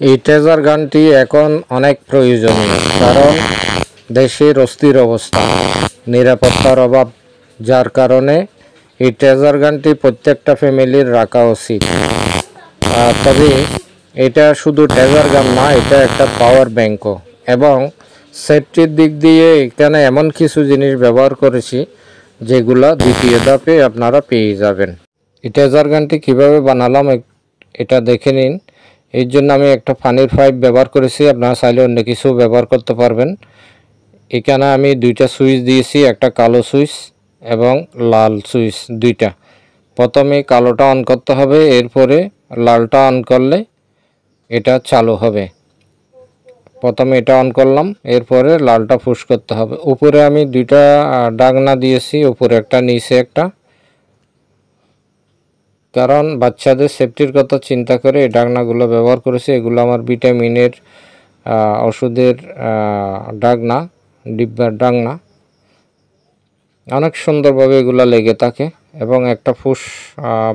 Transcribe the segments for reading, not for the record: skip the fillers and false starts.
এই ট্রেজার গানটি এখন অনেক প্রয়োজনীয়, কারণ দেশের অস্থির অবস্থা, নিরাপত্তার অভাব, যার কারণে এই ট্রেজার গানটি প্রত্যেকটা ফ্যামিলির রাখা উচিত। তবে এটা শুধু ট্রেজার গান না, এটা একটা পাওয়ার ব্যাংকও। এবং সেফটির দিক দিয়ে এখানে এমন কিছু জিনিস ব্যবহার করেছি যেগুলো দ্বিতীয় ধাপে আপনারা পেয়ে যাবেন। এই ট্রেজার গানটি কীভাবে বানালাম এটা দেখে নিন। এর জন্য আমি একটা পানির পাইপ ব্যবহার করেছি, আপনারা চাইলে অন্য কিছু ব্যবহার করতে পারবেন। এখানে আমি দুইটা সুইচ দিয়েছি, একটা কালো সুইচ এবং লাল সুইচ দুইটা। প্রথমে কালোটা অন করতে হবে, এরপরে লালটা অন করলে এটা চালু হবে। প্রথমে এটা অন করলাম, এরপরে লালটা পুশ করতে হবে। উপরে আমি দুইটা ডাকনা দিয়েছি, উপরে একটা নিচে একটা, কারণ বাচ্চাদের সেফটির কথা চিন্তা করে এই ডাকনাগুলো ব্যবহার করেছি। এগুলো আমার ভিটামিনের ওষুধের ডাকনা, ডিব্বার ডাকনা। অনেক সুন্দরভাবে এগুলো লেগে থাকে। এবং একটা পুশ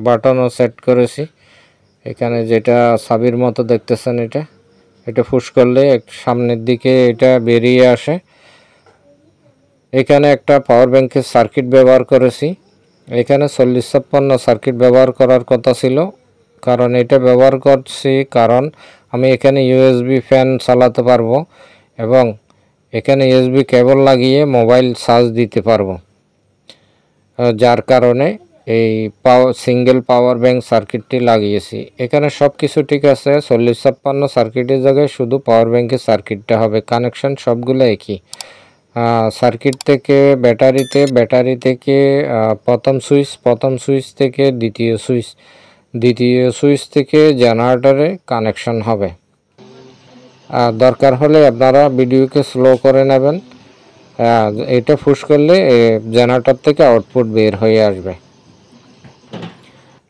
বাটনও সেট করেছি এখানে, যেটা চাবির মতো দেখতেছেন। এটা পুশ করলে সামনের দিকে এটা বেরিয়ে আসে। এখানে একটা পাওয়ার ব্যাংকের সার্কিট ব্যবহার করেছি। এখানে 4056 সার্কিট ব্যবহার করার কথা ছিল, কারণ এটা ব্যবহার করছি কারণ আমি এখানে ইউএসবি ফ্যান চালাতে পারবো এবং এখানে ইউএসবি কেবল লাগিয়ে মোবাইল চার্জ দিতে পারবো, যার কারণে এই সিঙ্গেল পাওয়ার ব্যাংক সার্কিটটি লাগিয়েছি। এখানে সব কিছু ঠিক আছে। 4056 সার্কিটের জায়গায় শুধু পাওয়ার ব্যাংকের সার্কিটটা হবে, কানেকশন সবগুলো একই। সার্কিট থেকে ব্যাটারি থেকে প্রথম সুইচ থেকে দ্বিতীয় সুইচ থেকে জেনারেটরে কানেকশন হবে। দরকার হলে আপনারা ভিডিওকে স্লো করে নেবেন। এটা পুশ করলে জেনারেটর থেকে আউটপুট বের হয়ে আসবে।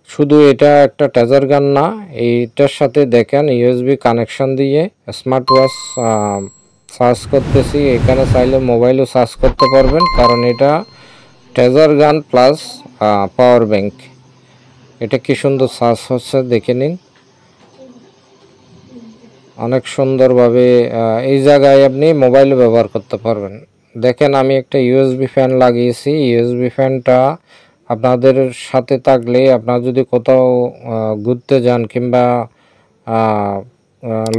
শুধু এটা একটা ট্রেজার গান না, এইটার সাথে দেখেন ইউএসবি কানেকশন দিয়ে স্মার্ট ওয়াচ চার্জ করতেছি। এখানে চাইলে মোবাইলও চার্জ করতে পারবেন, কারণ এটা ট্রেজার গান প্লাস পাওয়ার ব্যাংক। এটা কি সুন্দর চার্জ হচ্ছে দেখে নিন। অনেক সুন্দরভাবে এই জায়গায় আপনি মোবাইলও ব্যবহার করতে পারবেন। দেখেন আমি একটা ইউএসবি ফ্যান লাগিয়েছি। ইউএসবি ফ্যানটা আপনাদের সাথে থাকলে, আপনারা যদি কোথাও ঘুরতে যান কিংবা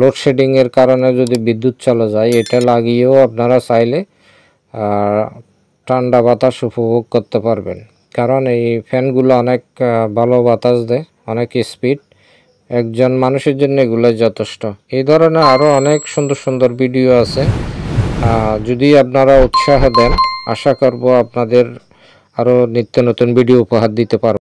লোডশেডিংয়ের কারণে যদি বিদ্যুৎ চলে যায়, এটা লাগিয়েও আপনারা চাইলে ঠান্ডা বাতাস উপভোগ করতে পারবেন। কারণ এই ফ্যানগুলো অনেক ভালো বাতাস দেয়, অনেক স্পিড। একজন মানুষের জন্য এগুলো যথেষ্ট। এই ধরনের আরও অনেক সুন্দর সুন্দর ভিডিও আছে। যদি আপনারা উৎসাহ দেন, আশা করব আপনাদের আরও নিত্য নতুন ভিডিও উপহার দিতে পারব।